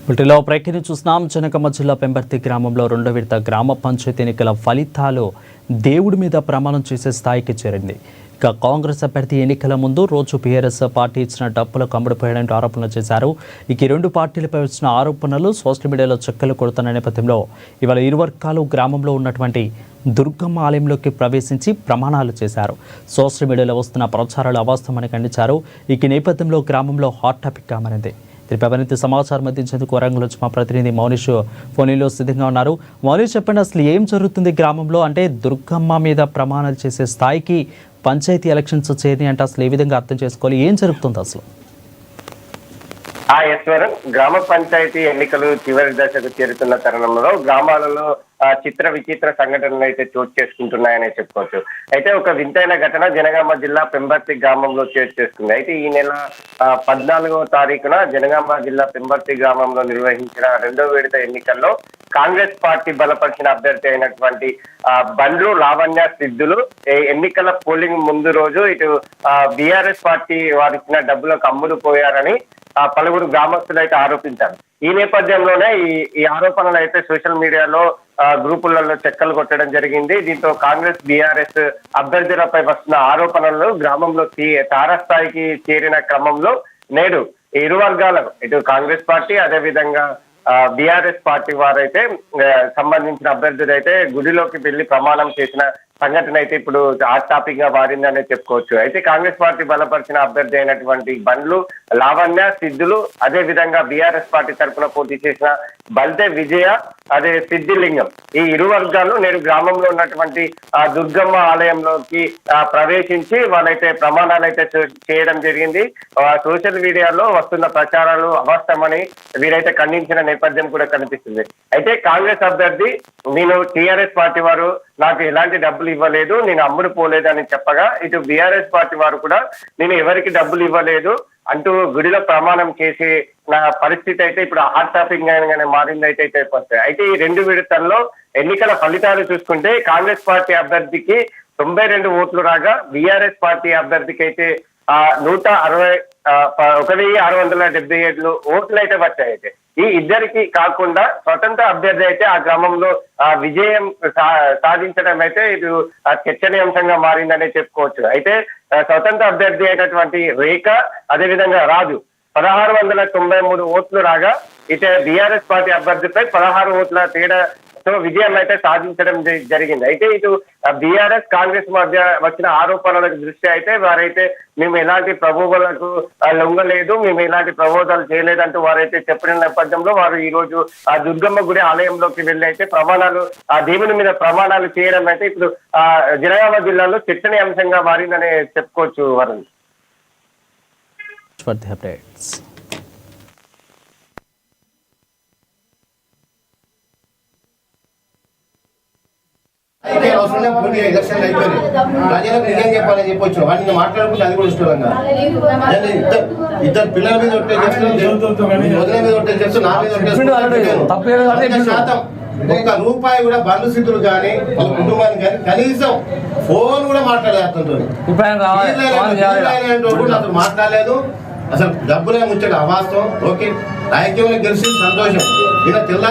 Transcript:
వీటిలో ప్రఖ్యాతి చూస్తున్నాం. జనగామ జిల్లా పెంబర్తి గ్రామంలో రెండో విడత గ్రామ పంచాయతీ ఎన్నికల ఫలితాలు దేవుడి మీద ప్రమాణం చేసే స్థాయికి చేరింది. ఇక కాంగ్రెస్ అభ్యర్థి ఎన్నికల ముందు రోజు బీఆర్ఎస్ పార్టీ ఇచ్చిన డబ్బులకు అమ్ముడుపోయాడంటూ ఆరోపణలు చేశారు. ఇక ఈ రెండు పార్టీలపై వచ్చిన ఆరోపణలు సోషల్ మీడియాలో చక్కర్లు కొడుతున్న నేపథ్యంలో ఇవాళ ఇరు వర్గాలు గ్రామంలో ఉన్నటువంటి దుర్గమ్మ ఆలయంలోకి ప్రవేశించి ప్రమాణాలు చేశారు. సోషల్ మీడియాలో వస్తున్న ప్రచారాలు అవాస్తవమని ఖండించారు. ఈ నేపథ్యంలో గ్రామంలో హాట్ టాపిక్గా మారింది. దీనిపై మరింత సమాచారం అందించేందుకు వరంగల్ వచ్చి మా ప్రతినిధి మౌనిష్ ఫోన్లో సిద్ధంగా ఉన్నారు. మౌనిష్, చెప్పండి, అసలు ఏం జరుగుతుంది గ్రామంలో? అంటే దుర్గమ్మ మీద ప్రమాణాలు చేసే స్థాయికి పంచాయతీ ఎలక్షన్స్ చేరినాయి అంటే అసలు ఏ విధంగా అర్థం చేసుకోవాలి? ఏం జరుగుతుంది అసలు? ఈశ్వరం, గ్రామ పంచాయతీ ఎన్నికలు చివరి దశకు చేరుతున్న తరుణంలో గ్రామాలలో చిత్ర విచిత్ర సంఘటనలు అయితే చోటు చేసుకుంటున్నాయనే చెప్పుకోవచ్చు. అయితే ఒక వింతైన ఘటన జనగామ జిల్లా పెంబర్తి గ్రామంలో చోటు చేసుకుంది. అయితే ఈ నెల 14వ తారీఖున జనగామ జిల్లా పెంబర్తి గ్రామంలో నిర్వహించిన రెండో విడత ఎన్నికల్లో కాంగ్రెస్ పార్టీ బలపరిచిన అభ్యర్థి అయినటువంటి బండ్లు లావణ్య సిద్ధులు ఎన్నికల పోలింగ్ ముందు రోజు ఇటు బీఆర్ఎస్ పార్టీ వారిచ్చిన డబ్బులకు అమ్ముడు పోయారని పలువురు గ్రామస్తులు అయితే ఆరోపించారు. ఈ నేపథ్యంలోనే ఈ ఆరోపణలు అయితే సోషల్ మీడియాలో గ్రూపులలో చెక్కలు కొట్టడం జరిగింది. దీంతో కాంగ్రెస్ బీఆర్ఎస్ అభ్యర్థులపై వస్తున్న ఆరోపణలు గ్రామంలో తారస్థాయికి చేరిన క్రమంలో నేడు ఇరు వర్గాలకు ఇటు కాంగ్రెస్ పార్టీ అదే విధంగా బీఆర్ఎస్ పార్టీ వారైతే సంబంధించిన అభ్యర్థులు అయితే గుడిలోకి వెళ్లి ప్రమాణం చేసిన సంఘటన అయితే ఇప్పుడు హాట్ టాపిక్ గా మారిందనే చెప్పుకోవచ్చు. అయితే కాంగ్రెస్ పార్టీ బలపరిచిన అభ్యర్థి అయినటువంటి బండ్లు లావణ్య సిద్ధులు అదే విధంగా బీఆర్ఎస్ పార్టీ తరఫున పోటీ చేసిన బల్దే విజయ అదే సిద్ధిలింగం ఈ ఇరు వర్గాలు నేడు గ్రామంలో ఉన్నటువంటి దుర్గమ్మ ఆలయంలోకి ప్రవేశించి వాళ్ళైతే ప్రమాణాలు అయితే చేయడం జరిగింది. సోషల్ మీడియాలో వస్తున్న ప్రచారాలు అవాస్తవమని వీరైతే ఖండించిన నేపథ్యం కూడా కనిపిస్తుంది. అయితే కాంగ్రెస్ అభ్యర్థి నేను టీఆర్ఎస్ పార్టీ వారు నాకు ఎలాంటి డబ్బులు ఇవ్వలేదు, నేను అమ్ముడు పోలేదు అని చెప్పగా ఇటు బీఆర్ఎస్ పార్టీ వారు కూడా నేను ఎవరికి డబ్బులు ఇవ్వలేదు అంటూ గుడిలో ప్రమాణం చేసే నా పరిస్థితి అయితే ఇప్పుడు హాట్ టాపిక్ గానే మారిందైతే చెప్పొస్తాయి. అయితే ఈ రెండు విడతల్లో ఎన్నికల ఫలితాలు చూసుకుంటే కాంగ్రెస్ పార్టీ అభ్యర్థికి 92 ఓట్లు రాగా బీఆర్ఎస్ పార్టీ అభ్యర్థికి అయితే 1,677 ఓట్లు అయితే వచ్చాయి. అయితే ఈ ఇద్దరికి కాకుండా స్వతంత్ర అభ్యర్థి అయితే ఆ గ్రామంలో విజయం సాధించడం అయితే ఇది చర్చనీయాంశంగా మారిందనే చెప్పుకోవచ్చు. అయితే స్వతంత్ర అభ్యర్థి అయినటువంటి రేఖ అదేవిధంగా రాజు 1,693 ఓట్లు రాగా ఇటు బీఆర్ఎస్ పార్టీ అభ్యర్థిపై 16 ఓట్ల తేడాతో విజయం అయితే సాధించడం జరిగింది. అయితే ఇటు బీఆర్ఎస్ కాంగ్రెస్ మధ్య వచ్చిన ఆరోపణలకు దృష్ట్యా అయితే వారైతే మేము ఎలాంటి ప్రబోధాలకు లొంగలేదు, మేము ఎలాంటి ప్రబోధాలు చేయలేదంటూ వారైతే చెప్పిన నేపథ్యంలో వారు ఈ రోజు ఆ దుర్గమ్మ గుడి ఆలయంలోకి వెళ్ళి అయితే ప్రమాణాలు ఆ దేవుని మీద ప్రమాణాలు చేయడం అయితే ఇప్పుడు జనగామ జిల్లాలో చర్చనీయాంశంగా మారిందని చెప్పుకోవచ్చు. Varun, for the updates. Election అయిపోయింది, ప్రజలకు నిజం చెప్పాలని చెప్పొచ్చు. వాటిని మాట్లాడుకుంటే అది కూడా ఇష్టం. ఇద్దరు పిల్లల మీద ఒట్టే చెప్తాను, వదిన మీద ఒట్టే చెప్తాను, నా మీద ఒట్టే శాతం ఒక్క రూపాయి కూడా బంధు సిద్ధులు కానీ వాళ్ళ కుటుంబానికి కానీ కనీసం ఫోన్ కూడా మాట్లాడేస్తుంటారు. అసలు మాట్లాడలేదు. అసలు డబ్బులే ముచ్చట అవాస్తవం. ఓకే, రాజకీయంలో గెలిచి సంతోషం. ఇలా తెల్ల